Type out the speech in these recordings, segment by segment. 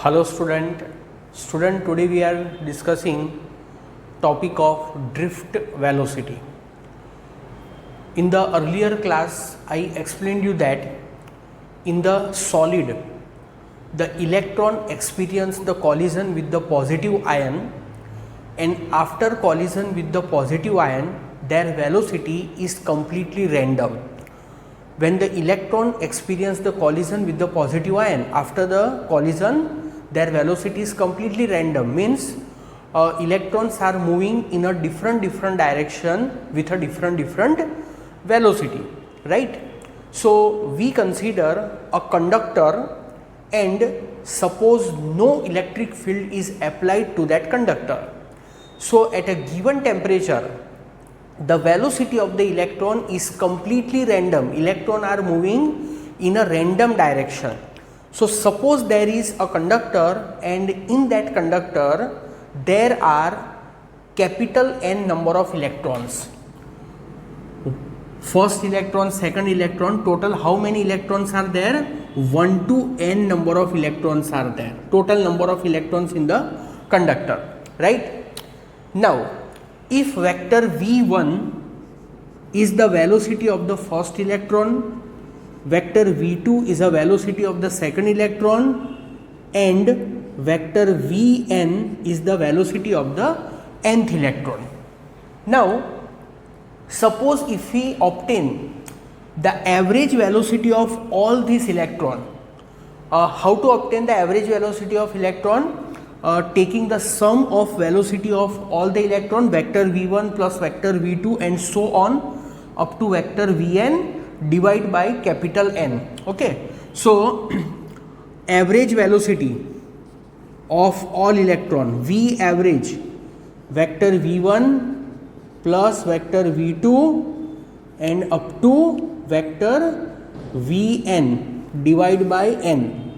Hello student, today we are discussing topic of drift velocity. In the earlier class I explained you that in the solid the electron experience the collision with the positive ion, and after collision with the positive ion their velocity is completely random. When the electron experience the collision with the positive ion, after the collision their velocity is completely random, means electrons are moving in a different direction with a different velocity, right? So we consider a conductor and suppose no electric field is applied to that conductor. So at a given temperature the velocity of the electron is completely random. Electrons are moving in a random direction. So suppose there is a conductor and in that conductor there are capital N number of electrons. First electron, second electron, total how many electrons are there? 1 to n number of electrons are there. Total number of electrons in the conductor, right? Now if vector v1 is the velocity of the first electron, vector v2 is a velocity of the second electron, and vector vn is the velocity of the nth electron. Now suppose if we obtain the average velocity of all these electron, how to obtain the average velocity of electron? Taking the sum of velocity of all the electron, vector v1 plus vector v2 and so on up to vector vn, divide by capital N. Okay, so average velocity of all electron, v average, vector v1 plus vector v2 and up to vector vn, divide by n.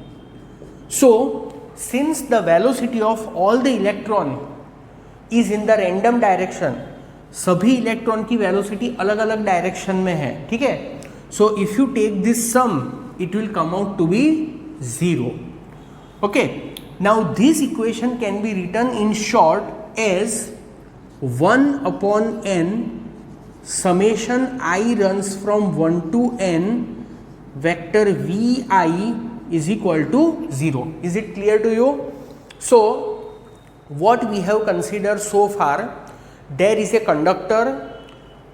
So since the velocity of all the electron is in the random direction, सभी electron की velocity अलग अलग direction में है, ठीक है. So if you take this sum it will come out to be 0. Okay, now this equation can be written in short as 1 upon n summation I runs from 1 to n vector vi is equal to 0. Is it clear to you? So what we have considered so far, there is a conductor,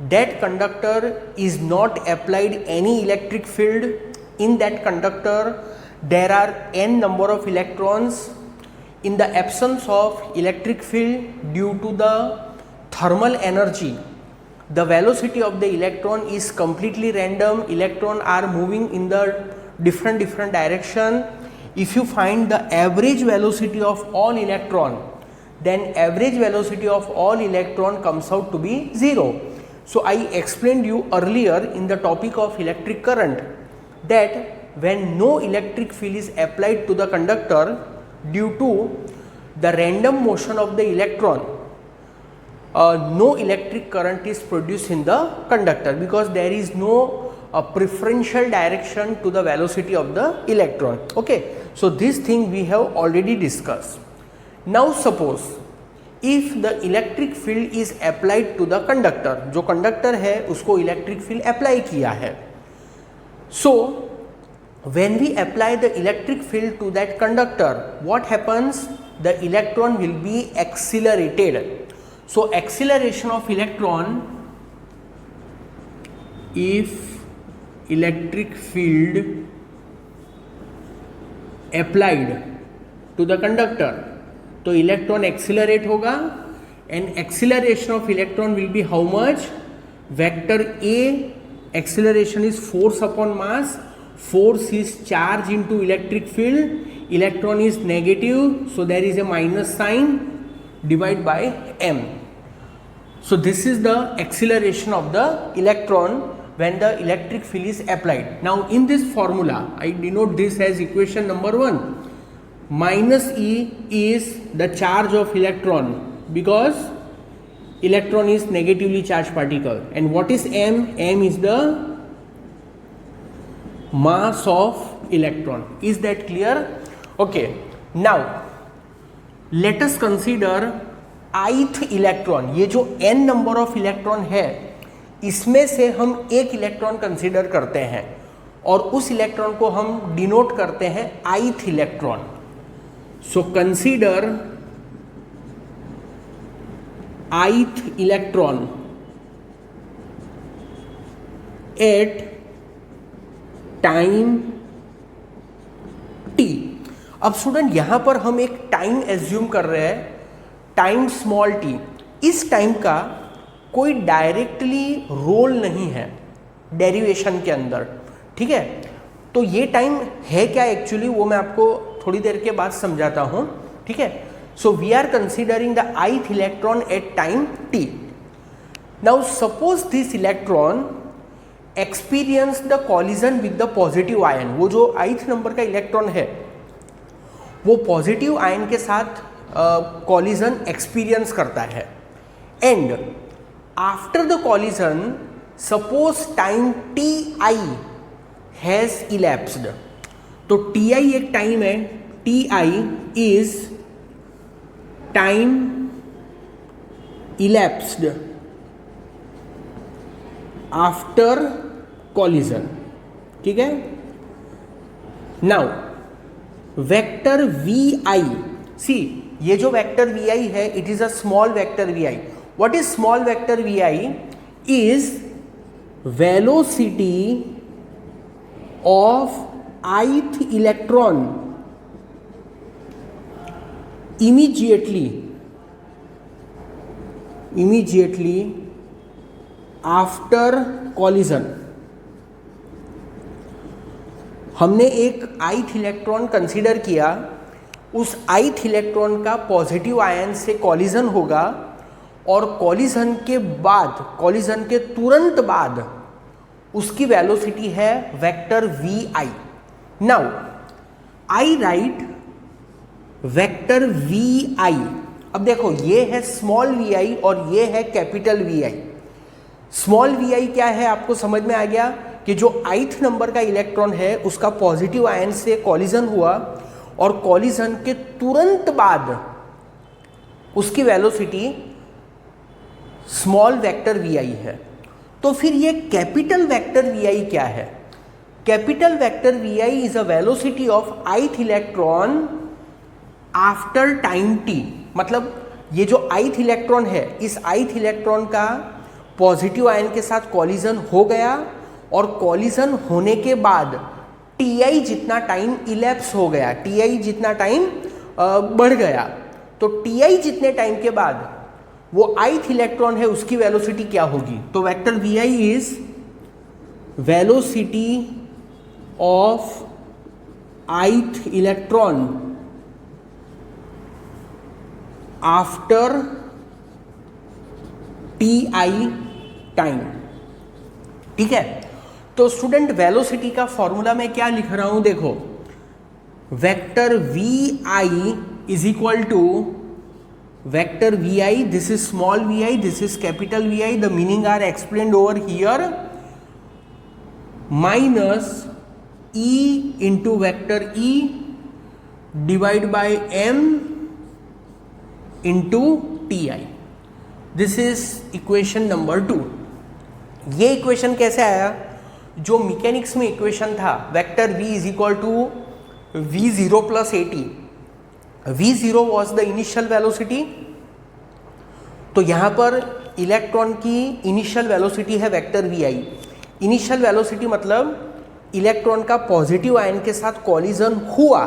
that conductor is not applied any electric field. In that conductor there are n number of electrons. In the absence of electric field due to the thermal energy, the velocity of the electron is completely random. Electrons are moving in the different direction. If you find the average velocity of all electron, then average velocity of all electron comes out to be 0. So I explained you earlier in the topic of electric current that when no electric field is applied to the conductor due to the random motion of the electron, no electric current is produced in the conductor because there is no preferential direction to the velocity of the electron. Okay, so this thing we have already discussed. Now suppose if the electric field is applied to the conductor, जो conductor है उसको electric field apply किया है. So when we apply the electric field to that conductor, what happens? The electron will be accelerated. So acceleration of electron, if electric field applied to the conductor, तो electron accelerate होगा and acceleration of electron will B how much? Vector A acceleration is force upon mass, force is charge into electric field, electron is negative, so there is a minus sign, divide by m. So this is the acceleration of the electron when the electric field is applied. Now in this formula I denote this as equation number 1. Minus E is the charge of electron because electron is negatively charged particle, and what is m? M is the mass of electron. Is that clear? Okay, now let us consider ith electron, ये जो n number of electron है इसमें से हम एक electron consider करते हैं और उस इलेक्ट्रॉन को हम डिनोट करते हैं ith electron. So consider ith electron at time t. अब स्टूडेंट यहां पर हम एक टाइम एज्यूम कर रहे हैं, टाइम स्मॉल t. इस टाइम का कोई डायरेक्टली रोल नहीं है डेरिवेशन के अंदर, ठीक है. तो ये टाइम है क्या एक्चुअली, वो मैं आपको थोड़ी देर के बाद समझाता हूं, ठीक है. So we are considering the ith electron at time t. Now suppose this electron experience the collision with the positive ion. वो जो ith नंबर का इलेक्ट्रॉन है वो पॉजिटिव आयन के साथ कॉलिजन एक्सपीरियंस करता है. And after the collision suppose time t i has elapsed. तो टी आई एक टाइम है, t I is time elapsed after collision, ठीक है. Now vector we i, see ये जो वेक्टर वी आई है it is a small vector we i. What is small vector we I? Is velocity of ith electron immediately after collision. हमने एक ith electron consider किया, उस ith electron का positive ion से collision होगा और collision के बाद, कॉलिजन के तुरंत बाद उसकी वेलोसिटी है vector we I. Now I write vector we I. अब देखो ये है स्मॉल वी आई और ये है capital we I. Small we आई क्या है आपको समझ में आ गया कि जो ith नंबर का इलेक्ट्रॉन है उसका पॉजिटिव आयन से कॉलिजन हुआ और कॉलिजन के तुरंत बाद उसकी velocity small vector we i है. तो फिर ये कैपिटल वेक्टर वी आई क्या है? Capital vector we I is a velocity of ith electron after time t. मतलब ये जो ith इलेक्ट्रॉन है, इस ith इलेक्ट्रॉन का पॉजिटिव आयन के साथ कॉलिजन हो गया और कॉलिजन होने के बाद टी जितना टाइम इलैप्स हो गया, टी जितना टाइम बढ़ गया, तो टी जितने टाइम के बाद वो ith इलेक्ट्रॉन है उसकी वेलोसिटी क्या होगी? तो vector we I is velocity of ith electron after t i time, ठीक है. तो स्टूडेंट वेलोसिटी का फॉर्मूला मैं क्या लिख रहा हूं, देखो vector we I is equal to vector we i, this is small we i, this is capital we i, the meaning are explained over here, minus e into vector e divide by m into t i. This is equation number 2. ये equation कैसे आया? जो mechanics में equation था vector v is equal to v0 plus at. v0 was the initial velocity, तो यहां पर electron की इनिशियल वेलोसिटी है वेक्टर vi. इनिशियल वेलोसिटी मतलब इलेक्ट्रॉन का पॉजिटिव आयन के साथ कॉलिजन हुआ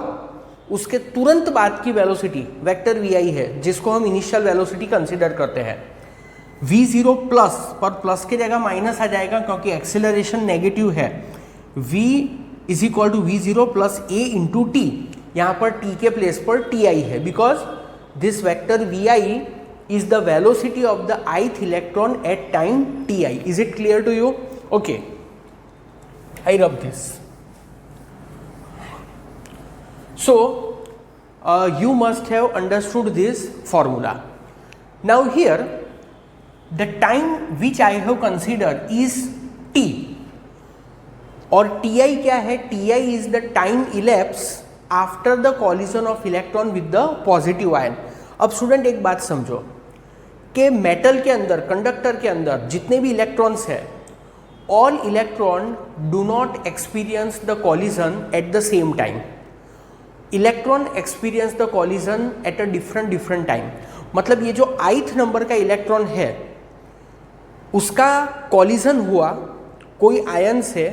उसके तुरंत बाद की वेलोसिटी वेक्टर vi है, जिसको हम इनिशियल वेलोसिटी कंसीडर करते हैं. v0 प्लस पर प्लस की जगह माइनस आ जाएगा क्योंकि एक्सेलरेशन नेगेटिव है. v is equal to v0 plus a into t. यहाँ पर t के प्लेस पर ti है because this vector vi is the velocity of the ith electron at time ti. Is it clear to you? Okay, I rub this. So you must have understood this formula. Now here the time which I have considered is t और ti क्या है? ti is the time elapse after the collision of electron with the positive ion. अब student एक बात समझो कि metal के अंदर, कंडक्टर के अंदर जितने भी इलेक्ट्रॉन्स है, all electron do not experience the collision at the same time. Electron experience the collision at a different time. मतलब ये जो ith नंबर का इलेक्ट्रॉन है उसका कॉलिजन हुआ कोई आयन से,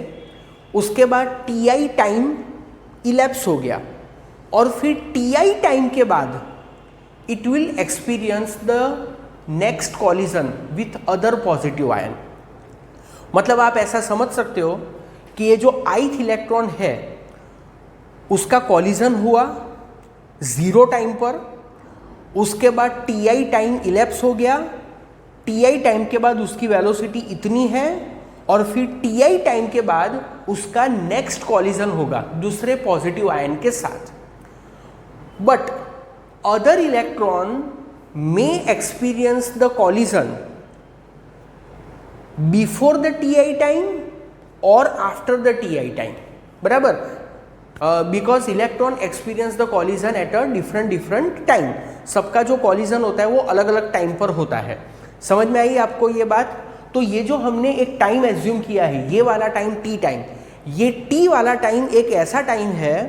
उसके बाद ti टाइम इलेप्स हो गया और फिर ti टाइम के बाद it will experience the next collision with other positive ion. मतलब आप ऐसा समझ सकते हो कि ये जो ith इलेक्ट्रॉन है उसका कॉलिजन हुआ 0 टाइम पर, उसके बाद ti टाइम इलेप्स हो गया, ti टाइम के बाद उसकी वेलोसिटी इतनी है और फिर ti टाइम के बाद उसका नेक्स्ट कॉलिजन होगा दूसरे पॉजिटिव आयन के साथ। But other electron may experience the collision before the ti time और आफ्टर द ti टाइम, बराबर, because electron experience the collision at a different time. सबका जो कॉलिजन होता है वो अलग अलग टाइम पर होता है। समझ में आई आपको ये बात? तो ये जो हमने एक टाइम एज्यूम किया है, ये वाला टाइम टी टाइम, ये टी वाला टाइम एक ऐसा टाइम है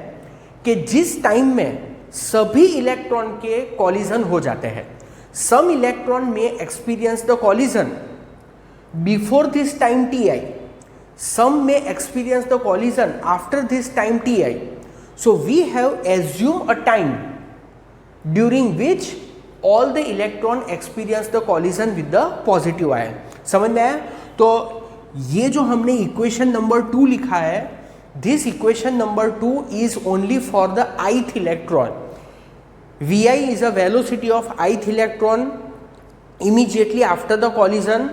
कि जिस टाइम में सभी इलेक्ट्रॉन के कॉलिजन हो जाते हैं। सम इलेक्ट्रॉन में experience the collision before this time t I, some may experience the collision after this time ti. So we have assumed a time during which all the electron experience the collision with the positive ion. समझ में आया? तो ये जो हमने equation number 2 लिखा है, this equation number 2 is only for the ith electron. Vi is a velocity of ith electron immediately after the collision.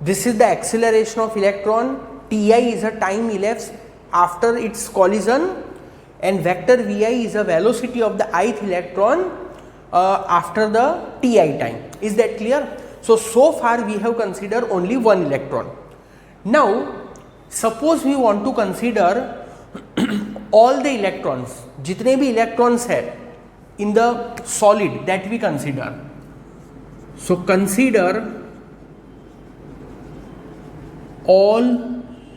This is the acceleration of electron. Ti is a time elapsed after its collision, and vector Vi is a velocity of the ith electron after the Ti time. Is that clear? So far we have considered only one electron. Now suppose we want to consider all the electrons, जितने भी electrons है in the solid that we consider. So consider all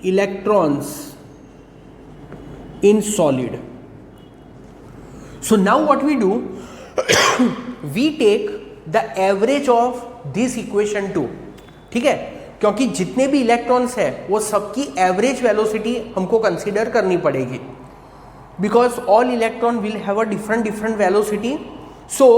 electrons in solid. So now what we do, we take the average of this equation 2, ठीक है, क्योंकि जितने भी electrons है वो सबकी एवरेज वेलोसिटी हमको कंसीडर करनी पड़ेगी, because all electron will have a different velocity. So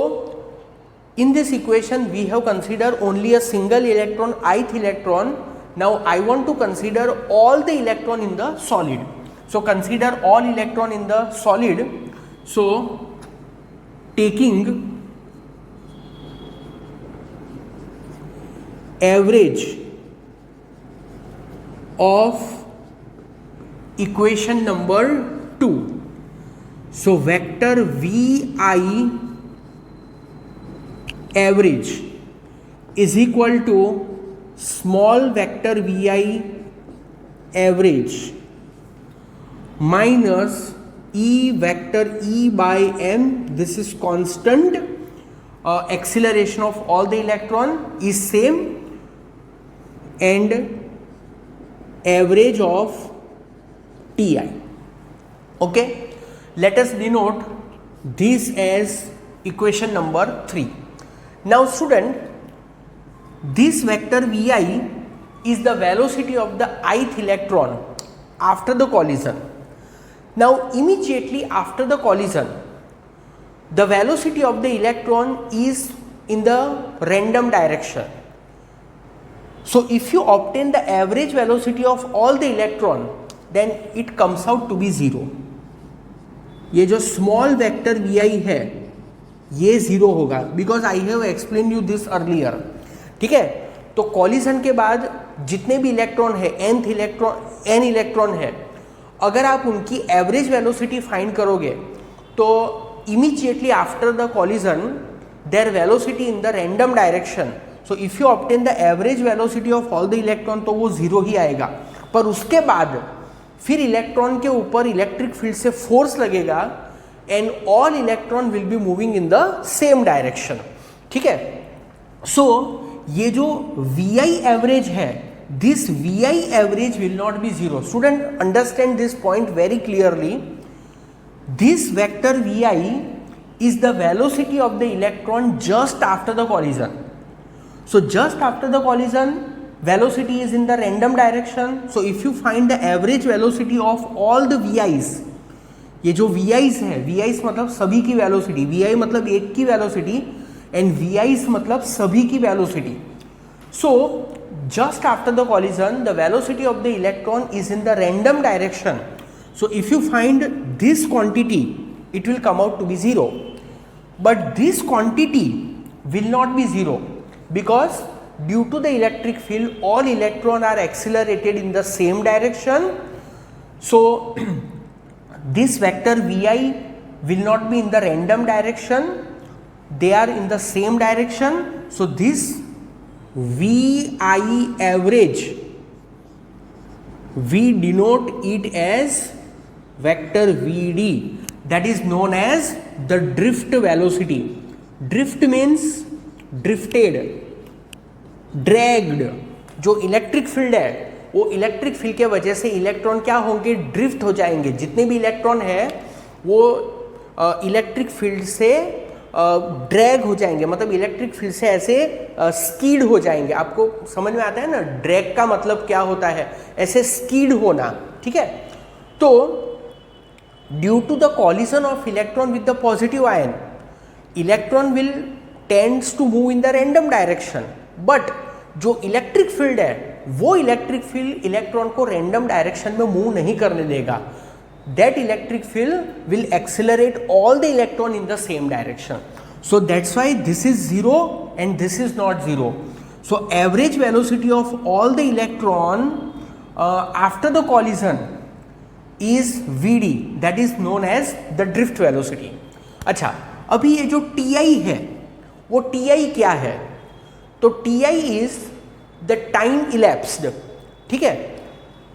in this equation we have considered only a single electron, ith electron. Now I want to consider all the electron in the solid. So consider all electron in the solid. So taking average of equation number 2. So vector Vi average is equal to small vector Vi average minus E vector E by m. This is constant. Acceleration of all the electron is same, and average of Ti. Okay, let us denote this as equation number 3. Now student, this vector Vi is the velocity of the ith electron after the collision. Now immediately after the collision, the velocity of the electron is in the random direction. So if you obtain the average velocity of all the electron, then it comes out to be 0. ये जो small vector Vi है ये 0 होगा, because I have explain you this earlier. ठीक है, तो collision के बाद जितने भी इलेक्ट्रॉन है, n इलेक्ट्रॉन है, अगर आप उनकी एवरेज वेलोसिटी फाइंड करोगे तो immediately after the collision there velocity in the random direction. So if you obtain the average velocity of all the electron तो वो 0 ही आएगा. पर उसके बाद फिर इलेक्ट्रॉन के ऊपर इलेक्ट्रिक फील्ड से फोर्स लगेगा and all electron will be moving in the same direction. ठीक है, so ये जो VI average है, this VI average will not be zero. Student, understand this point very clearly. This vector VI is the velocity of the electron just after the collision. So just after the collision, velocity is in the random direction. So if you find the average velocity of all the VIs, ये जो VIs है, VIs मतलब सभी की velocity, VI मतलब एक की velocity and VIs मतलब सभी की velocity. So just after the collision, the velocity of the electron is in the random direction. So if you find this quantity, it will come out to be zero. But this quantity will not be zero, because due to the electric field, all electrons are accelerated in the same direction. So this vector Vi will not be in the random direction, they are in the same direction. So this Vi average, we denote it as vector Vd, that is known as the drift velocity. Drift means drifted, dragged. जो electric field है, वो electric field के वजह से electron क्या होंगे, drift हो जाएंगे. जितने भी इलेक्ट्रॉन है वो इलेक्ट्रिक फील्ड से ड्रैग हो जाएंगे, मतलब इलेक्ट्रिक फील्ड से ऐसे स्कीड हो जाएंगे. आपको समझ में आता है ना, ड्रैग का मतलब क्या होता है, ऐसे स्कीड होना. ठीक है, तो due to the collision of electron with the positive ion, electron will tends to move in the random direction. But जो इलेक्ट्रिक फील्ड है, वो इलेक्ट्रिक फील्ड इलेक्ट्रॉन को रैंडम डायरेक्शन में मूव नहीं करने देगा. That electric field will accelerate all the electron in the same direction. So that's why this is zero and this is not zero. So average velocity of all the electron after the collision is Vd, that is known as the drift velocity. अच्छा, अभी ये जो Ti है, वो Ti क्या है, तो Ti is the time elapsed. ठीक है,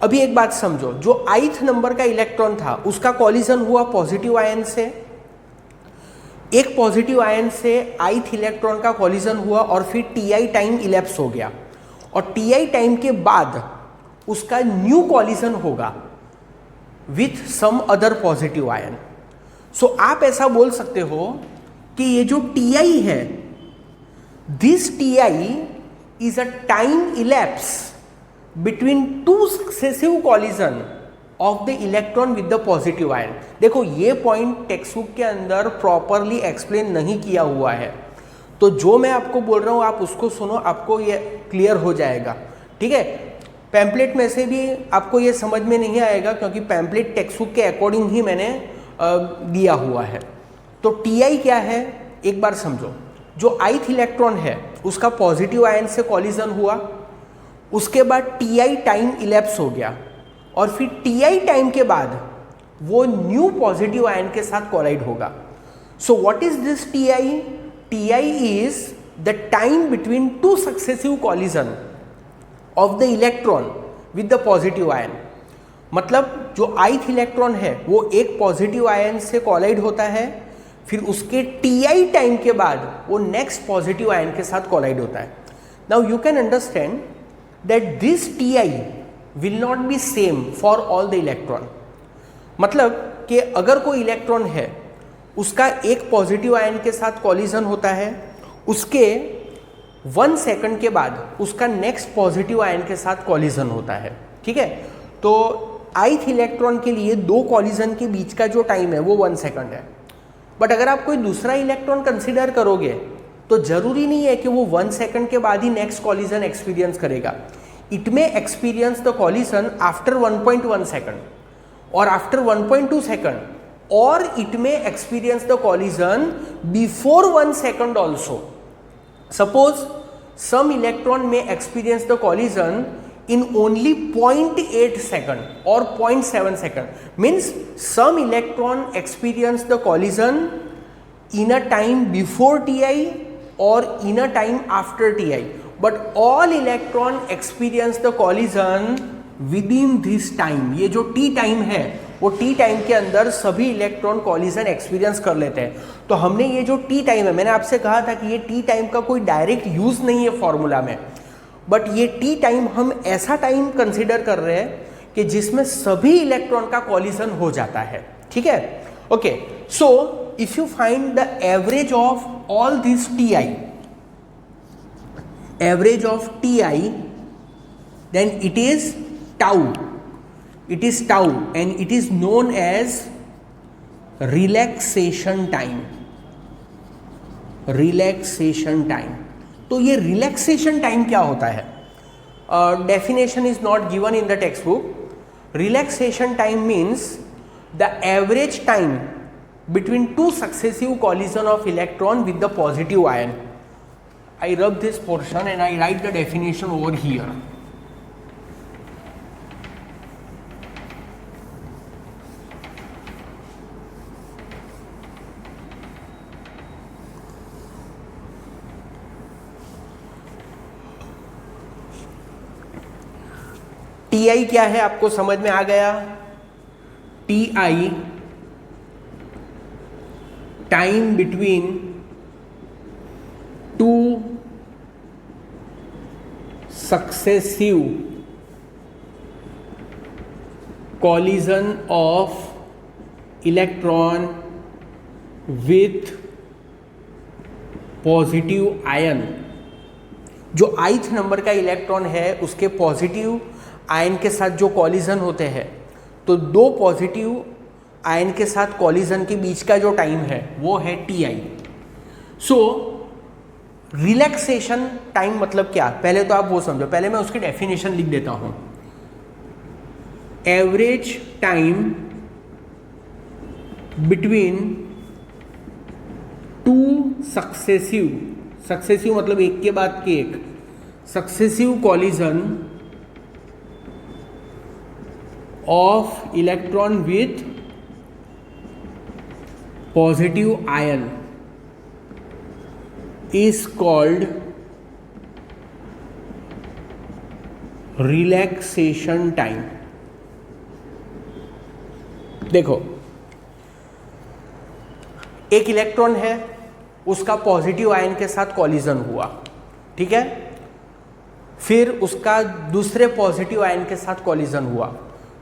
अभी एक बात समझो, जो ith नंबर का इलेक्ट्रॉन था उसका कॉलिजन हुआ पॉजिटिव आयन से, एक पॉजिटिव आयन से ith इलेक्ट्रॉन का कॉलिजन हुआ और फिर Ti टाइम इलेप्स हो गया, और Ti टाइम के बाद उसका न्यू कॉलिजन होगा with some other positive ion. So आप ऐसा बोल सकते हो कि ये जो Ti है, this Ti is a time elapse between two successive collision of the electron with the positive ion. देखो, ये पॉइंट टेक्स्ट बुक के अंदर प्रॉपरली एक्सप्लेन नहीं किया हुआ है, तो जो मैं आपको बोल रहा हूँ आप उसको सुनो, आपको ये क्लियर हो जाएगा. ठीक है, पैम्पलेट में से भी आपको ये समझ में नहीं आएगा, क्योंकि पैम्पलेट टेक्स्ट बुक के अकॉर्डिंग ही मैंने दिया हुआ है. तो Ti क्या है, एक बार समझो. जो ith इलेक्ट्रॉन है उसका पॉजिटिव आयन से कॉलिजन हुआ, उसके बाद Ti टाइम इलेप्स हो गया, और फिर Ti टाइम के बाद वो न्यू पॉजिटिव आयन के साथ कोलाइड होगा. So what is this Ti? Ti is the time between two successive collision of the electron with the positive ion. मतलब जो ith इलेक्ट्रॉन है वो एक पॉजिटिव आयन से कोलाइड होता है, फिर उसके Ti टाइम के बाद वो नेक्स्ट पॉजिटिव आयन के साथ कोलाइड होता है. Now you can understand that this Ti will not B same for all the electron. मतलब कि अगर कोई इलेक्ट्रॉन है, उसका एक पॉजिटिव आयन के साथ कॉलिजन होता है, उसके 1 सेकंड के बाद उसका नेक्स्ट पॉजिटिव आयन के साथ कॉलिजन होता है. ठीक है, तो ith इलेक्ट्रॉन के लिए दो कॉलिजन के बीच का जो टाइम है वो 1 सेकंड है. बट अगर आप कोई दूसरा इलेक्ट्रॉन कंसीडर करोगे तो जरूरी नहीं है कि वो 1 सेकंड के बाद ही नेक्स्ट कॉलिजन एक्सपीरियंस करेगा. It may experience the collision after 1.1 second और आफ्टर 1.2 सेकंड, और it may experience the collision before 1 second also. Suppose some electron may experience the collision in only 0.8 second or 0.7 second. Means some electron experience the collision in a time before Ti or in a time after Ti. But all electron experience the collision within this time. ये जो T time है वो T time के अंदर सभी electron collision experience कर लेते हैं। तो हमने ये जो टी टाइम है, मैंने आपसे कहा था कि ये टी टाइम का कोई डायरेक्ट यूज़ नहीं है फॉर्मूला में, बट ये टी टाइम हम ऐसा टाइम कंसिडर कर रहे हैं कि जिसमें सभी इलेक्ट्रॉन का कॉलिजन हो जाता है, ठीक है। Okay, so if you find the average of all this T I, average of T I, then it is tau, it is tau and it is known as relaxation time, relaxation time। तो ये relaxation time क्या होता है? Definition is not given in the textbook। Relaxation time means the average time between two successive collision of electron with the positive ion। I rub this portion and I write the definition over here। T I क्या है आपको समझ में आ गया? T i time between two successive collision of electron with positive ion. जो ith number का electron है उसके पॉजिटिव आयन के साथ जो कॉलिजन होते हैं, तो दो पॉजिटिव आयन के साथ कॉलिजन के बीच का जो टाइम है वो है टी आई। सो रिलैक्सेशन टाइम मतलब क्या, पहले तो आप वो समझो, पहले मैं उसकी डेफिनेशन लिख देता हूं। Average time between two successive, successive मतलब एक के बाद के एक, successive collision of electron with positive ion is called relaxation time। देखो, एक इलेक्ट्रॉन है, उसका पॉजिटिव आयन के साथ कॉलिजन हुआ, ठीक है, फिर उसका दूसरे पॉजिटिव आयन के साथ कॉलिजन हुआ।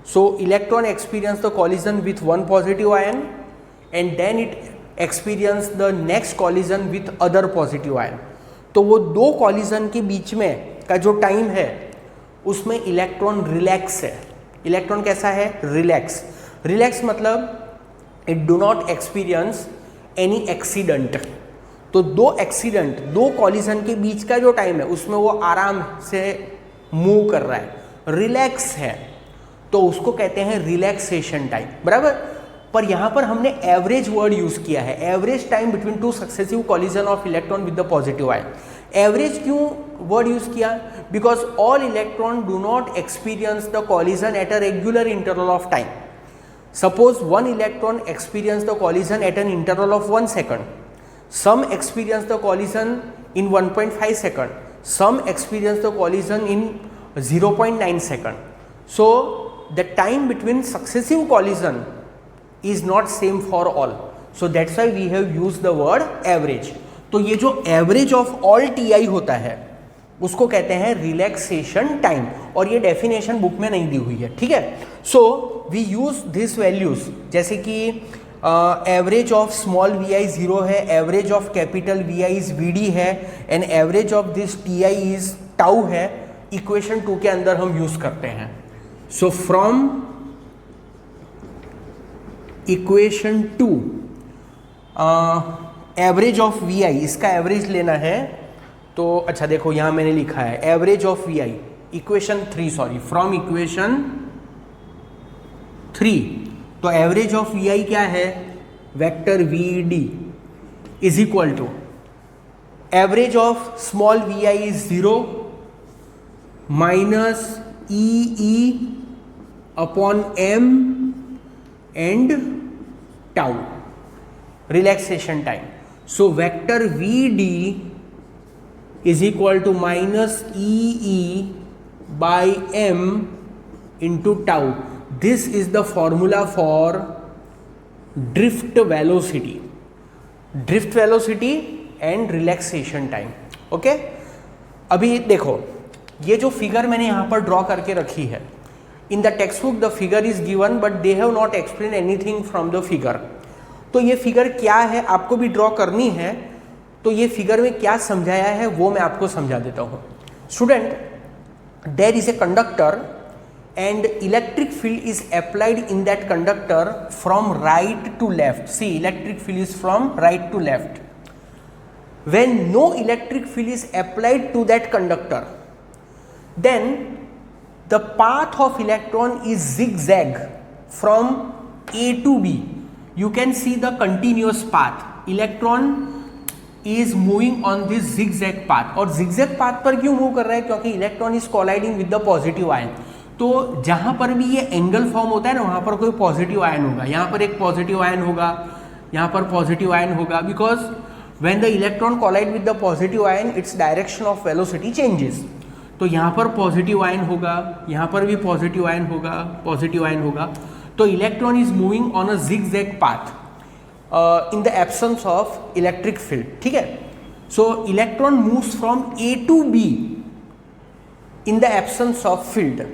So electron experience the collision with one positive ion and then it experience the next collision with other positive ion। तो वो दो कॉलिजन के बीच में का जो टाइम है उसमें इलेक्ट्रॉन रिलैक्स है। इलेक्ट्रॉन कैसा है? रिलैक्स। रिलैक्स मतलब it do not experience any accident. तो दो एक्सीडेंट, दो कॉलिजन के बीच का जो टाइम है उसमें वो आराम से मूव कर रहा है, रिलैक्स है, तो उसको कहते हैं रिलैक्सेशन टाइम, बराबर। पर यहाँ पर हमने एवरेज वर्ड यूज किया है, average time between two successive collision of electron with the positive ion. Average क्यों वर्ड यूज किया? Because all electron do not experience the collision at a regular interval of time. Suppose one electron experience the collision at an interval of 1 second, some experience the collision in 1.5 second, some experience the collision in 0.9 second। So the time between successive collision is not same for all, so that's why we have used the word average। तो ये जो average of all TI होता है उसको कहते हैं relaxation time, और ये डेफिनेशन बुक में नहीं दी हुई है, ठीक है। So we use this values, जैसे कि average of small we I 0 है, average of capital we I is V D है, and average of this T I is tau है। इक्वेशन 2 के अंदर हम यूज करते हैं। So from equation 2 average of we I, इसका एवरेज लेना है तो अच्छा देखो यहाँ मैंने लिखा है average of we i, equation 3 sorry, from equation 3। तो एवरेज ऑफ वी आई क्या है? Vector v d is equal to average of small we I is 0 minus e upon m and tau, relaxation time. So vector v d is equal to minus e by m into tau. This is the formula for drift velocity and relaxation time. Okay, अभी देखो ये जो figure मैंने यहाँ पर draw करके रखी है, in the text book the figure is given but they have not explain anything from the figure. तो ये फिगर क्या है आपको भी ड्रॉ करनी है, तो ये फिगर में क्या समझाया है वो मैं आपको समझा देता हूँ। Student, there is a conductor and electric field is applied in that conductor from right to left. See, electric field is from right to left. When no electric field is applied to that conductor, then the path of electron is zigzag from A to B. You can see the continuous path. Electron is moving on this zigzag path. और zigzag path पर क्यों move कर रहा है? क्योंकि electron is colliding with the positive ion. तो जहाँ पर भी ये एंगल फॉर्म होता है ना, वहाँ पर कोई पॉजिटिव आयन होगा, यहाँ पर एक पॉजिटिव आयन होगा, यहाँ पर पॉजिटिव आयन होगा, because when the electron collide with the positive ion it's direction of velocity changes. तो यहाँ पर पॉजिटिव आयन होगा, यहाँ पर भी पॉजिटिव आयन होगा, पॉजिटिव आयन होगा, तो electron is moving on a zigzag path in the absence of electric field. ठीक है, so electron moves from A to B in the absence of field.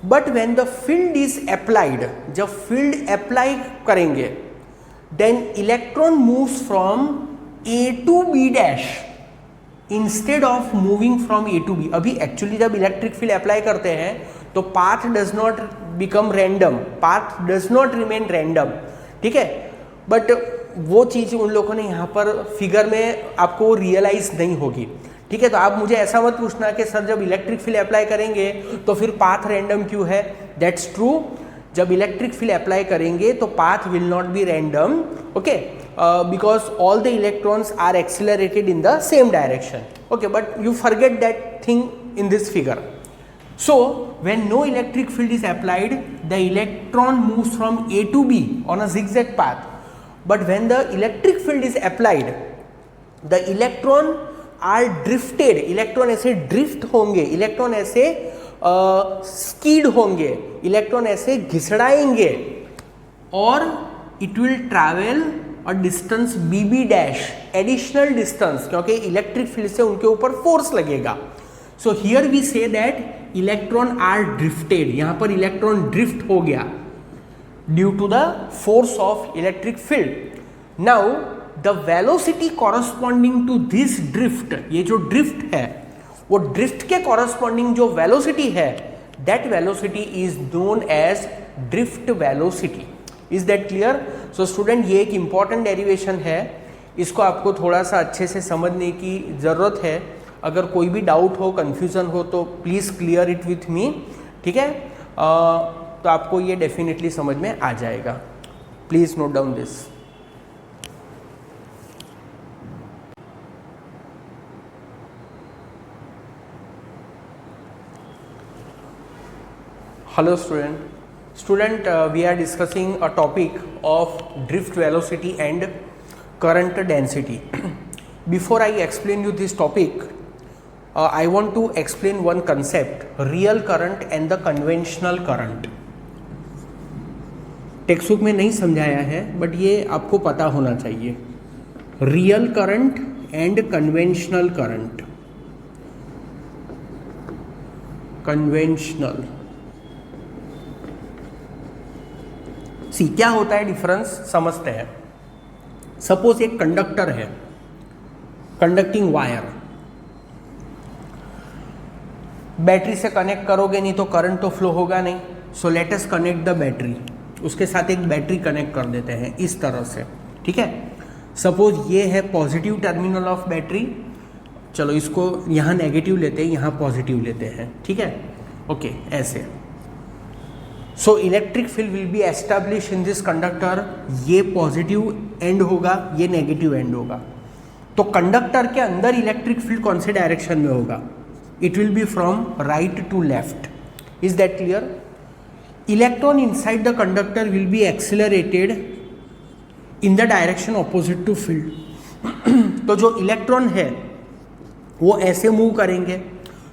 But when the field is applied, जब field apply करेंगे, then electron moves from A to B dash instead of moving from A to B. अभी actually जब electric field apply करते हैं तो path does not become random, path does not remain random. ठीक है, but वो चीज़ उन लोगों ने यहाँ पर फिगर में आपको रियलाइज नहीं होगी। ठीक है, तो आप मुझे ऐसा मत पूछना कि सर जब इलेक्ट्रिक फील्ड अप्लाई करेंगे तो फिर पाथ रैंडम क्यों है। दैट्स ट्रू, जब इलेक्ट्रिक फील्ड अप्लाई करेंगे तो path will not be random, okay, because all the electrons are accelerated in the same direction. Okay, but you forget that thing in this figure. So when no electric field is applied, the electron moves from A to B on a zigzag path. But when the electric field is applied, the electron are drifted. Electron ऐसे drift होंगे, electron ऐसे skid होंगे, electron ऐसे घिसड़ाएंगे और it will travel a distance B B dash, additional distance, क्योंकि electric field से उनके ऊपर फोर्स लगेगा। So here we say that electron are drifted, यहाँ पर इलेक्ट्रॉन ड्रिफ्ट हो गया due to the force of electric field. Now the velocity corresponding to this drift, ये जो ड्रिफ्ट है वो ड्रिफ्ट के कॉरस्पॉन्डिंग जो वेलोसिटी है, that velocity is known as drift velocity. Is that clear? So student, ये एक इंपॉर्टेंट डेरिवेशन है, इसको आपको थोड़ा सा अच्छे से समझने की ज़रूरत है। अगर कोई भी डाउट हो, कन्फ्यूज़न हो तो please clear it with me. ठीक है, तो आपको ये डेफिनेटली समझ में आ जाएगा। Please note down this. Hello student, we are discussing a topic of drift velocity and current density. Before I explain you this topic, I want to explain one concept, real current and the conventional current. Text book में नहीं समझाया है but ये आपको पता होना चाहिए। Real current and conventional current. Conventional, सी क्या होता है डिफरेंस समझते हैं। सपोज एक कंडक्टर है, कंडक्टिंग वायर, बैटरी से कनेक्ट करोगे नहीं तो करंट तो फ्लो होगा नहीं। So let us connect the battery, उसके साथ एक बैटरी कनेक्ट कर देते हैं इस तरह से। ठीक है, सपोज ये है पॉजिटिव टर्मिनल ऑफ बैटरी, चलो इसको यहाँ नेगेटिव लेते हैं, यहाँ पॉजिटिव लेते हैं। ठीक है, ओके, ऐसे। So electric field will be establish in this conductor, ये पॉजिटिव एंड होगा, ये नेगेटिव एंड होगा। तो कंडक्टर के अंदर इलेक्ट्रिक फील्ड कौन से डायरेक्शन में होगा? It will be from right to left. Is that clear? Electron inside the conductor will be accelerated in the direction opposite to field. तो जो इलेक्ट्रॉन है वो ऐसे मूव करेंगे।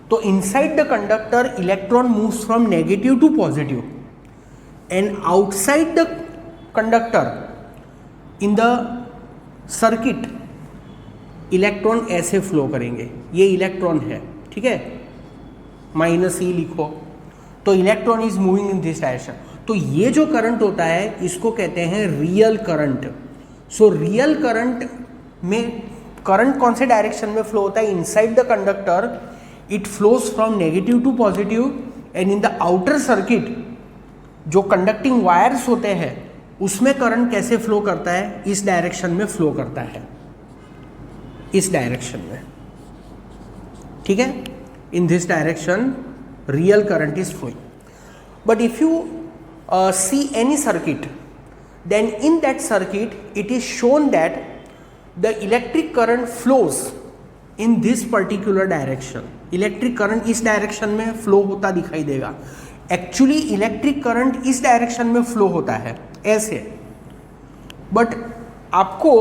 तो inside the conductor electron moves from negative to positive. And outside the conductor in the circuit electron ऐसे flow करेंगे, ये इलेक्ट्रॉन है, ठीक है, -e लिखो, तो electron is moving in this direction. तो ये जो करंट होता है इसको कहते हैं real current. So real current में करंट कौन से डायरेक्शन में फ्लो होता है? Inside the conductor it flows from negative to positive, and in the outer circuit जो कंडक्टिंग वायर्स होते हैं उसमें करंट कैसे फ्लो करता है? इस डायरेक्शन में फ्लो करता है, इस डायरेक्शन में, ठीक है, in this direction real current is flowing. But if you see any circuit, then in that circuit it is shown that the electric current flows in this particular direction. Electric current इस direction में flow होता दिखाई देगा। Actually electric current इस direction में flow होता है ऐसे, बट आपको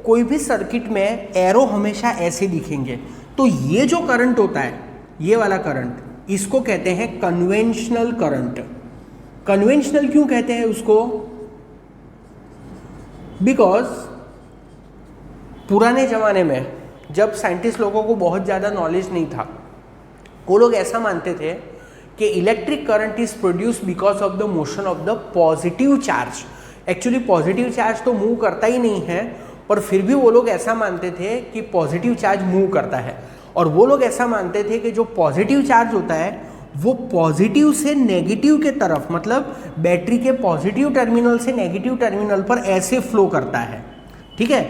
कोई भी सर्किट में एरो हमेशा ऐसे दिखेंगे। तो ये जो करंट होता है, ये वाला करंट, इसको कहते हैं कन्वेंशनल करंट। कन्वेंशनल क्यों कहते हैं उसको? बिकॉज पुराने ज़माने में जब साइंटिस्ट लोगों को बहुत ज़्यादा नॉलेज नहीं था, वो लोग ऐसा मानते थे कि electric current is produce because of the motion of the positive charge. Actually positive charge तो मूव करता ही नहीं है, पर फिर भी वो लोग ऐसा मानते थे कि पॉजिटिव चार्ज मूव करता है। और वो लोग ऐसा मानते थे कि जो पॉजिटिव चार्ज होता है वो पॉजिटिव से नेगेटिव के तरफ, मतलब बैटरी के पॉजिटिव टर्मिनल से नेगेटिव टर्मिनल पर ऐसे फ्लो करता है, ठीक है।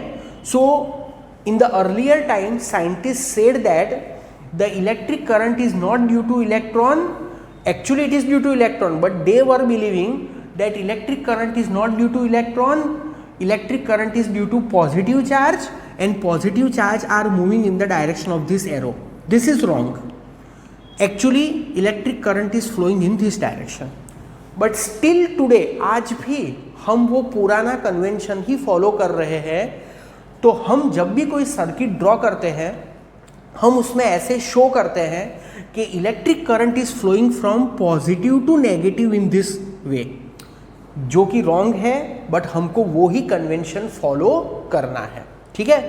So in the earlier time scientist said that the electric current is not due to electron, actually it is due to electron, but they were believing that electric current is not due to electron, electric current is due to positive charge and positive charge are moving in the direction of this arrow. This is wrong. Actually electric current is flowing in this direction. But still today, आज भी हम वो पुराना convention ही follow कर रहे हैं। तो हम जब भी कोई सर्किट ड्रॉ करते हैं, हम उसमें ऐसे शो करते हैं कि electric current is flowing from positive to negative in this way, जो कि रॉन्ग है, बट हमको वो ही कन्वेंशन फॉलो करना है, ठीक है।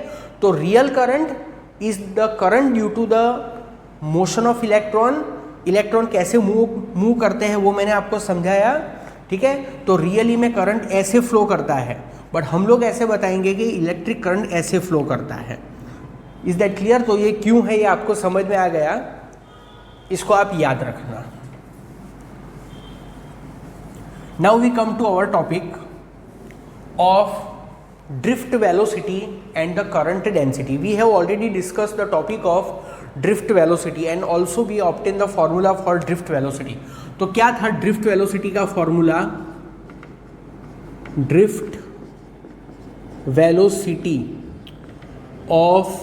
तो real current is the current due to the motion of electron. Electron कैसे मूव करते हैं वो मैंने आपको समझाया, ठीक है। तो रियली में करंट ऐसे फ्लो करता है, बट हम लोग ऐसे बताएंगे कि इलेक्ट्रिक करंट ऐसे फ्लो करता है। Is that clear? तो ये क्यों है ये आपको समझ में आ गया, इसको आप याद रखना। Now we come to our topic of drift velocity and the current density. We have already discussed the topic of drift velocity and also we obtained the formula for drift velocity. तो क्या था drift velocity का formula? Drift velocity of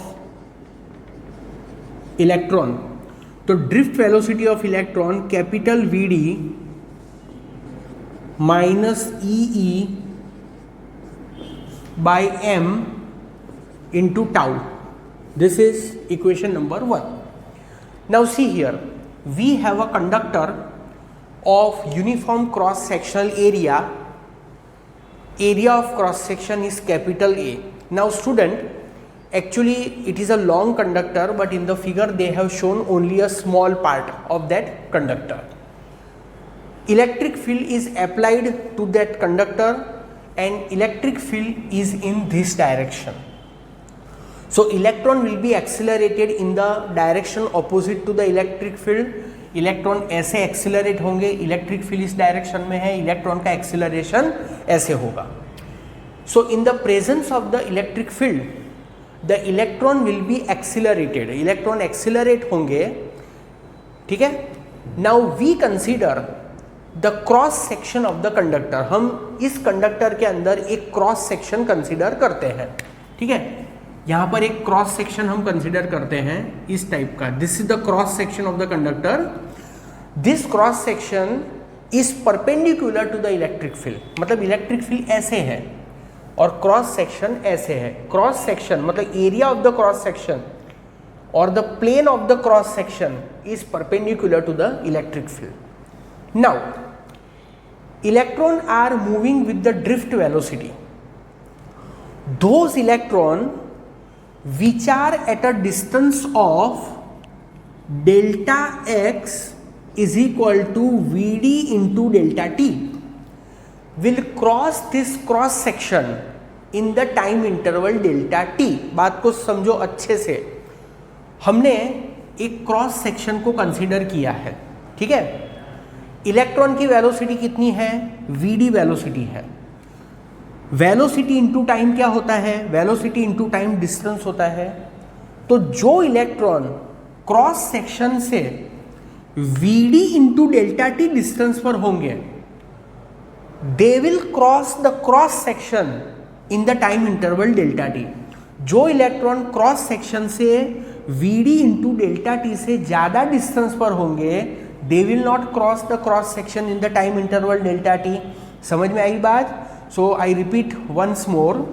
electron. तो drift velocity of electron capital VD minus EE by m into tau. This is equation number 1. Now see here, we have a conductor of uniform cross sectional area. Area of cross section is capital A. Now student, actually it is a long conductor, but in the figure they have shown only a small part of that conductor. Electric field is applied to that conductor and electric field is in this direction. So electron will be accelerated in the direction opposite to the electric field. Electron ऐसे accelerate होंगे, electric field इस direction में है, electron का acceleration ऐसे होगा। So in the presence of the electric field the electron will be accelerated, electron accelerate होंगे, ठीक है। Now we consider the cross section of the conductor. हम इस कंडक्टर के अंदर एक क्रॉस सेक्शन कंसीडर करते हैं, ठीक है। यहाँ पर एक क्रॉस सेक्शन हम कंसीडर करते हैं इस टाइप का। This is the cross section of the conductor. This cross section is perpendicular to the electric field, मतलब इलेक्ट्रिक फील्ड ऐसे है और क्रॉस सेक्शन ऐसे है। क्रॉस सेक्शन मतलब area of the cross section और the plane of the cross section is perpendicular to the electric field. Now electron are moving with the drift velocity. Those electron which are at a distance of delta x is equal to Vd into delta t will cross this cross section in the time interval delta t. बात को समझो अच्छे से, हमने एक cross section को consider किया है, ठीक है. इलेक्ट्रॉन की वेलोसिटी कितनी है? Vd वेलोसिटी है. वेलोसिटी इंटू टाइम क्या होता है? वेलोसिटी इंटू टाइम डिस्टेंस होता है. तो जो इलेक्ट्रॉन क्रॉस सेक्शन से Vd into delta T distance पर होंगे, they will cross the cross section in the time interval delta T. जो इलेक्ट्रॉन क्रॉस सेक्शन से Vd इंटू डेल्टा टी से ज़्यादा डिस्टेंस पर होंगे, they will not cross the cross section in the time interval delta T. समझ में आई बात? So I repeat once more.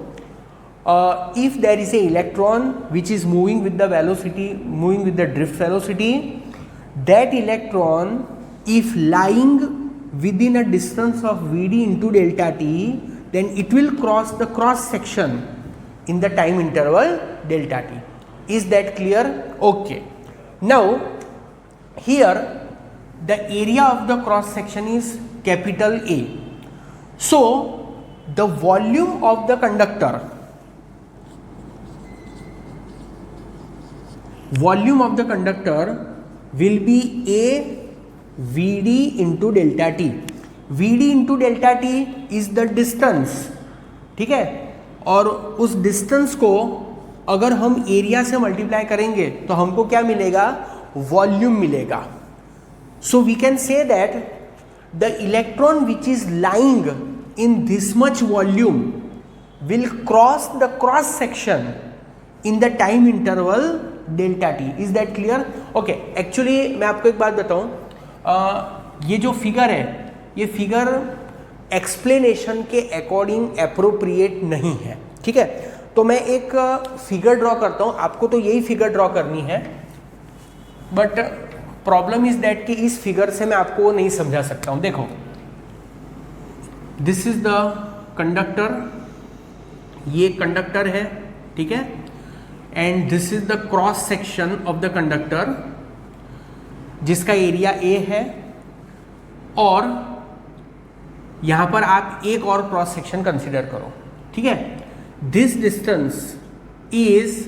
If there is a electron which is moving with the velocity, moving with the drift velocity, that electron if lying within a distance of Vd into delta t, then it will cross the cross section in the time interval delta t. Is that clear? Okay. Now here the area of the cross section is capital A. So the volume of the conductor, volume of the conductor will be A Vd into delta t. Vd into delta t is the distance, ठीक है. और उस distance को अगर हम area से multiply करेंगे तो हमको क्या मिलेगा? वॉल्यूम मिलेगा. So we can say that the electron which is lying in this much volume will cross the cross section in the time interval delta t. Is that clear? Okay. Actually मैं आपको एक बात बताऊं, ये जो figure है, ये figure explanation के अकॉर्डिंग अप्रोप्रिएट नहीं है, ठीक है. तो मैं एक फिगर ड्रॉ करता हूं, आपको तो यही फिगर ड्रॉ करनी है, बट प्रॉब्लम इज दैट कि इस फिगर से मैं आपको नहीं समझा सकता हूं. देखो, दिस इज द कंडक्टर, ये कंडक्टर है, ठीक है, and this is the cross section of the conductor जिसका एरिया A है, और यहां पर आप एक और क्रॉस सेक्शन कंसीडर करो, ठीक है. This distance is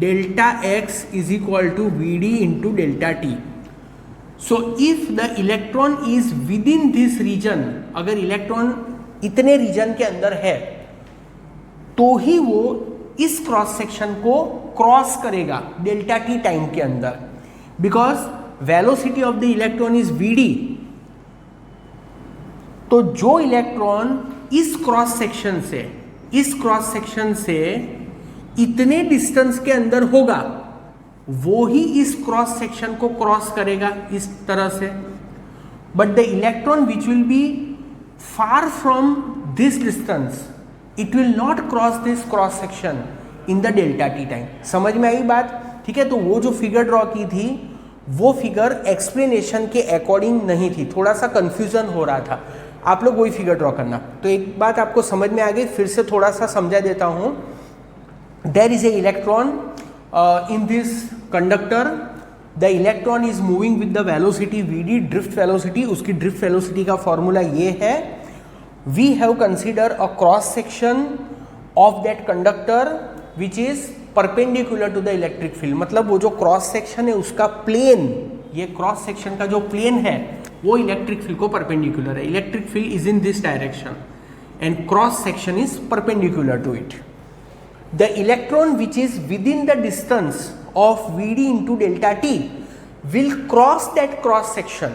delta x is equal to Vd into delta t. So if the electron is within this region, अगर इलेक्ट्रॉन इतने रीजन के अंदर है तो ही वो इस क्रॉस सेक्शन को क्रॉस करेगा डेल्टा टी टाइम के अंदर, because velocity of the electron is Vd. तो जो इलेक्ट्रॉन इस क्रॉस सेक्शन से इतने डिस्टेंस के अंदर होगा, वो ही इस क्रॉस सेक्शन को क्रॉस करेगा इस तरह से. But the electron which will be far from this distance, it will not cross this cross section in the delta t time. समझ में आई बात? ठीक है. तो वो जो फिगर ड्रॉ की थी, वो फिगर एक्सप्लेनेशन के अकॉर्डिंग नहीं थी, थोड़ा सा कंफ्यूजन हो रहा था. आप लोग वही फिगर ड्रॉ करना. तो एक बात आपको समझ में आ गई, फिर से थोड़ा सा समझा देता हूं. There is a electron in this conductor. The electron is moving with the velocity Vd, drift velocity. उसकी ड्रिफ्ट वेलोसिटी का फॉर्मूला ये है, we have consider a cross section of that conductor which is perpendicular to the electric field. मतलब वो जो cross section है उसका plane, ये क्रॉस सेक्शन का जो प्लेन है वो इलेक्ट्रिक फील्ड को परपेंडिकुलर है. Electric field is in this direction and cross section is perpendicular to it. The electron which is within the distance of Vd into delta t will cross that cross section,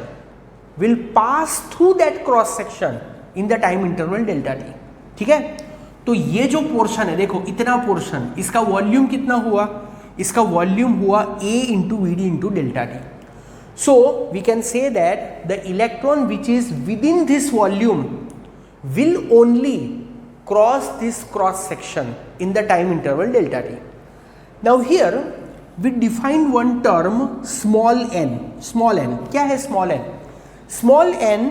will pass through that cross section in the time interval delta t. ठीक है. तो ये जो portion है, देखो इतना portion, इसका volume कितना हुआ? इसका वॉल्यूम हुआ A into Vd into delta T. So we can say that the electron which is within this volume will only cross this cross section in the time interval delta t. Now here we define one term small n. Small n, क्या है small n? Small n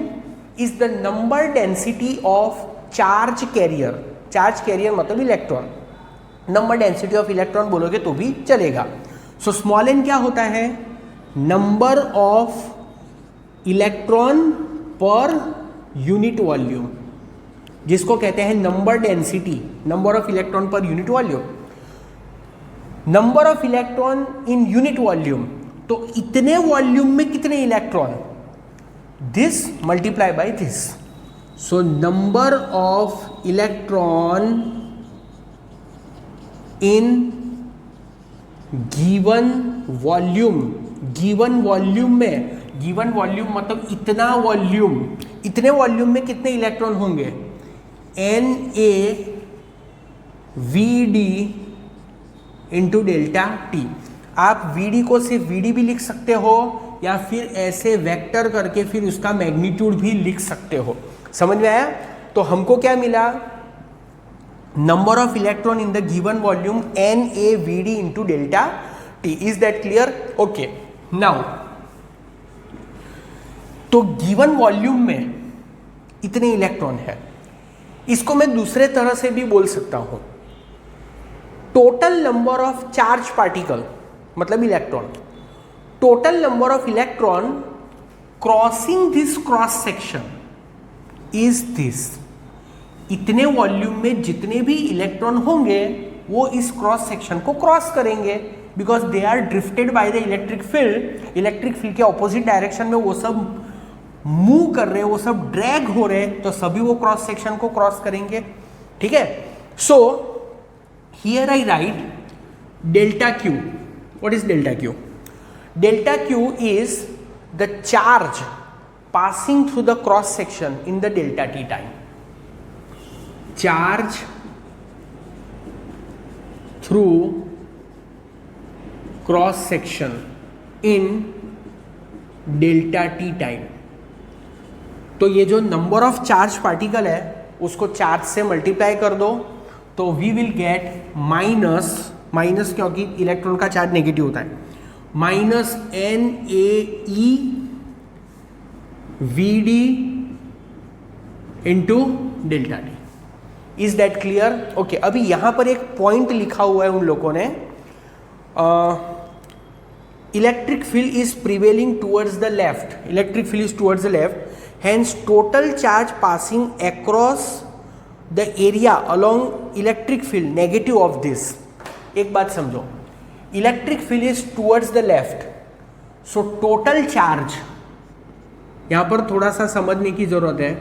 is the number density of charge carrier. Charge carrier मतलब electron. Number density of electron बोलोगे तो भी चलेगा. So small n क्या होता है? Number of electron per unit volume, जिसको कहते हैं number density, number of electron per unit volume. Number of electron in unit volume, तो इतने वॉल्यूम में कितने electron, this multiply by this. So number of electron in given volume, given volume में, given volume मतलब इतना volume, इतने volume में कितने इलेक्ट्रॉन होंगे, NaVd इंटू डेल्टा टी. आप Vd को सिर्फ Vd भी लिख सकते हो या फिर ऐसे वेक्टर करके फिर उसका मैग्नीट्यूड भी लिख सकते हो. समझ में आया? तो हमको क्या मिला, number of electron in the given volume NaVd into delta t. Is that clear? Okay. Now तो गिवन वॉल्यूम में इतने इलेक्ट्रॉन है. इसको मैं दूसरे तरह से भी बोल सकता हूं, total number of charge particle मतलब electron, total number of electron crossing this cross section is this. इतने वॉल्यूम में जितने भी इलेक्ट्रॉन होंगे वो इस क्रॉस सेक्शन को क्रॉस करेंगे, because they are drifted by the electric field. Electric field के ऑपोजिट डायरेक्शन में वो सब मूव कर रहे हैं, वो सब ड्रैग हो रहे हैं, तो सभी वो क्रॉस सेक्शन को क्रॉस करेंगे. ठीक है. So here I right delta Q. What is delta Q? Delta Q is the charge passing through the cross section in the delta t time. Charge through cross section in delta t time. तो ये जो number of charge particle है उसको charge से multiply कर दो, तो we will get minus, minus क्योंकि इलेक्ट्रॉन का चार्ज नेगेटिव होता है, minus NaVd into delta t. Is that clear? Okay. अभी यहां पर एक पॉइंट लिखा हुआ है उन लोगों ने, electric field is prevailing towards the left, electric field is towards the left, hence total charge passing across the area along electric field negative of this. एक बात समझो, electric field is towards the left, so total charge, यहां पर थोड़ा सा समझने की जरूरत है,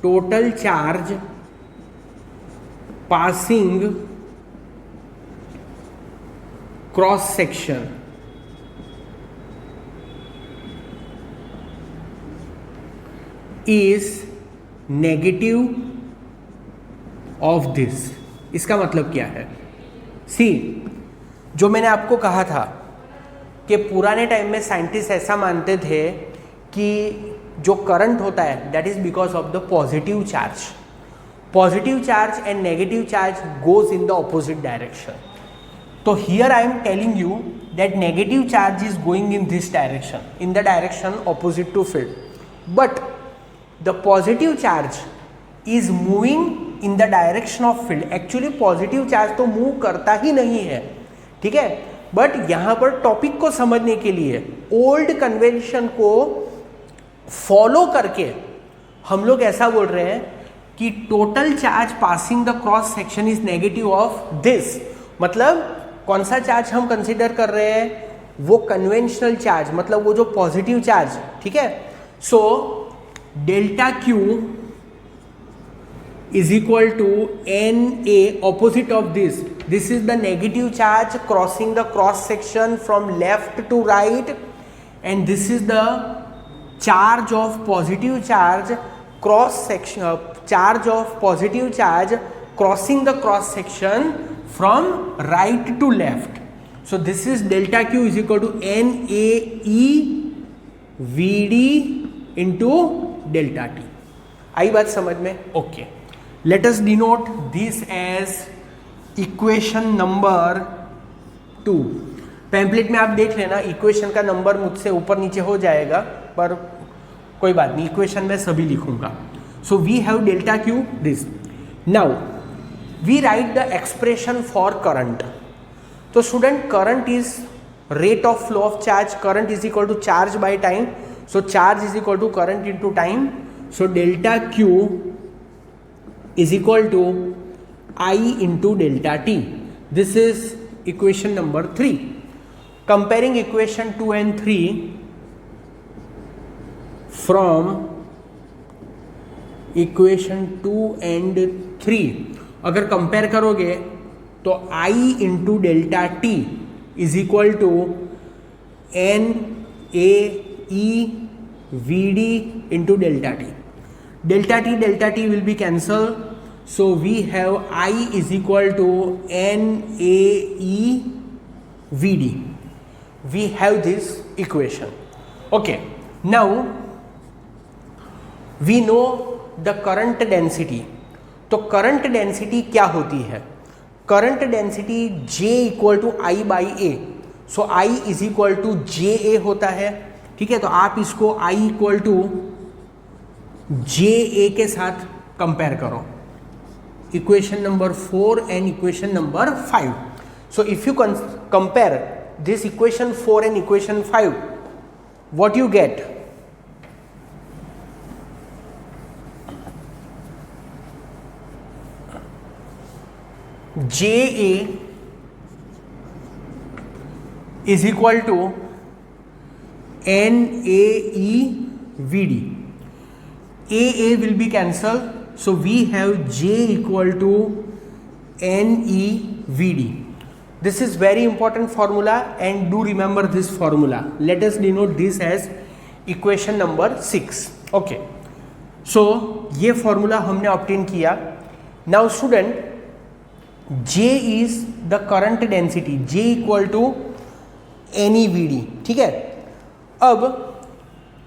total charge passing cross section is negative of this. इसका मतलब क्या है? सी, जो मैंने आपको कहा था कि पुराने टाइम में साइंटिस्ट ऐसा मानते थे कि जो करंट होता है that is because of the positive charge. Positive charge and negative charge goes in the opposite direction. तो here I am telling you that negative charge is going in this direction, in the direction opposite to field, but the positive charge is moving in the direction of field. Actually positive charge तो move करता ही नहीं है, ठीक है. But यहां पर topic को समझने के लिए ओल्ड कन्वेंशन को फॉलो करके हम लोग ऐसा बोल रहे हैं कि total charge passing the cross section is negative of this. मतलब कौन सा चार्ज हम कंसिडर कर रहे हैं? वो कन्वेंशनल चार्ज, मतलब वो जो पॉजिटिव चार्ज. ठीक है. सो delta Q is equal to Na, opposite of this. This is the negative charge crossing the cross section from left to right, and this is the charge of positive charge cross section, charge of positive charge crossing the cross section from right to left. So this is delta Q is equal to NaEVd into delta T. आई बात समझ में? Okay. Let us denote this as equation number 2. Pamphlet में आप देख लेना, equation का number मुझसे ऊपर नीचे हो जाएगा, पर कोई बात नहीं, इक्वेशन में सभी लिखूंगा. So we have delta Q this. Now we write the expression for current. तो student current is rate of flow of charge. Current is equal to charge by time. So charge is equal to current into time. So delta Q is equal to I into delta T. This is equation number 3. Comparing equation 2 and 3 from equation 2 and 3 अगर compare करोगे तो I into delta T is equal to N A E V D into delta T. Delta T will be cancelled. So we have I is equal to N A E V D. We have this equation. Okay. Now we know the current density. तो current density क्या होती है? Current density J equal to I by A. So I is equal to JA होता है. ठीक है, तो आप इसको I equal to JA के साथ कंपेयर करो. Equation number 4 and equation number 5. So if you compare this equation 4 and equation 5, what you get? JA is equal to NAE VD. AA will be cancelled, so we have J equal to NE VD. This is very important formula and do remember this formula. Let us denote this as equation number 6. Okay. So ये formula हमने obtain किया. Now student, J is the current density. J equal to NE VD. ठीक है. अब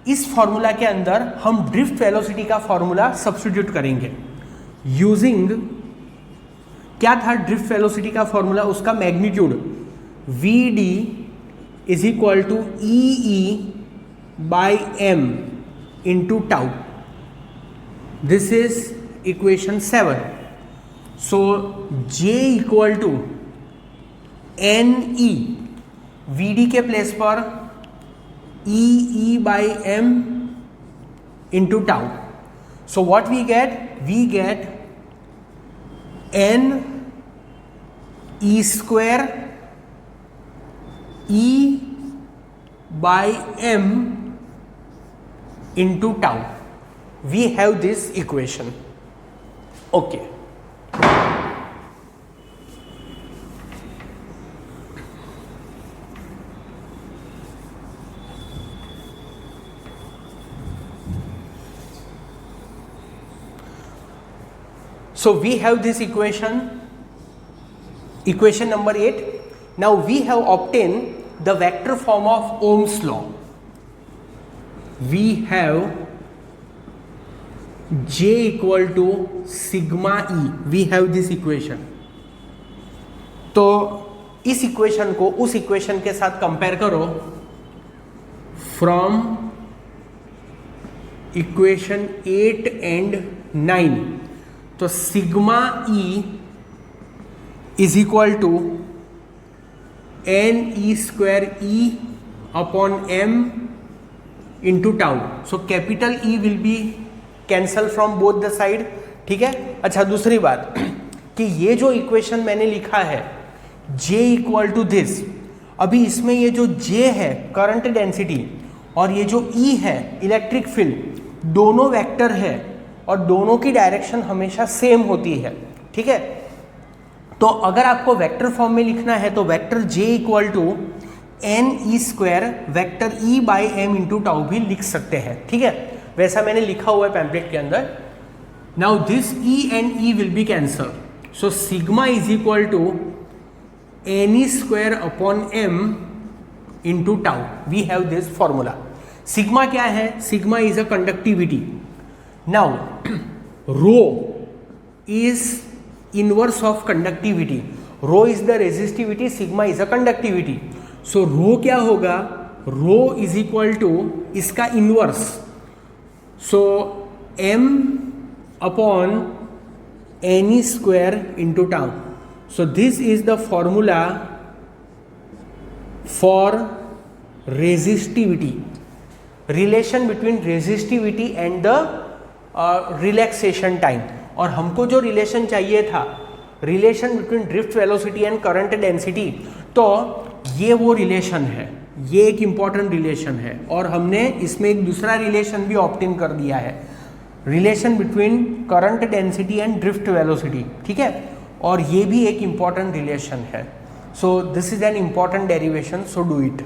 इस formula के अंदर हम ड्रिफ्ट वेलोसिटी का फॉर्मूला सब्स्टिट्यूट करेंगे यूजिंग, क्या था ड्रिफ्ट वेलोसिटी का फॉर्मूला? उसका magnitude VD is equal to EE by M into tau. This is equation 7. So J equal to NE, VD के प्लेस पर EE by M into tau. So what we get? We get N E square E by M into tau. We have this equation. Okay. So we have this equation, equation number 8. Now we have obtained the vector form of Ohm's law. We have J equal to sigma E. We have this equation. तो इस equation को उस equation के साथ compare करो. From equation 8 and 9. तो sigma e is equal to NE square E upon M into tau. So capital E will be cancel from both the side. ठीक है. अच्छा, दूसरी बात कि ये जो इक्वेशन मैंने लिखा है J इक्वल टू दिस, अभी इसमें ये जो J है करंट डेंसिटी और ये जो E है इलेक्ट्रिक फील्ड, दोनों वेक्टर है और दोनों की डायरेक्शन हमेशा सेम होती है. ठीक है. तो अगर आपको वेक्टर फॉर्म में लिखना है तो vector J equal to NE square vector E by M into tau भी लिख सकते हैं. ठीक है, वैसा मैंने लिखा हुआ है पैम्पलेट के अंदर. Now this E and E will be cancel. So sigma is equal to NE square upon M into tau. We have this formula. Sigma क्या है? Sigma is a conductivity. Now rho is inverse of conductivity. Rho is the resistivity, sigma is a conductivity. So rho क्या होगा? Rho is equal to इसका inverse so m upon n square into tau. So this is the formula for resistivity, relation between resistivity and the relaxation time. और हमको जो relation चाहिए था, relation between drift velocity and current density, तो ये वो relation है, ये एक इम्पॉर्टेंट रिलेशन है और हमने इसमें एक दूसरा रिलेशन भी ऑप्टेन कर दिया है, relation between current density and drift velocity, ठीक है, और ये भी एक इम्पॉर्टेंट रिलेशन है. So this is an important derivation, so do it.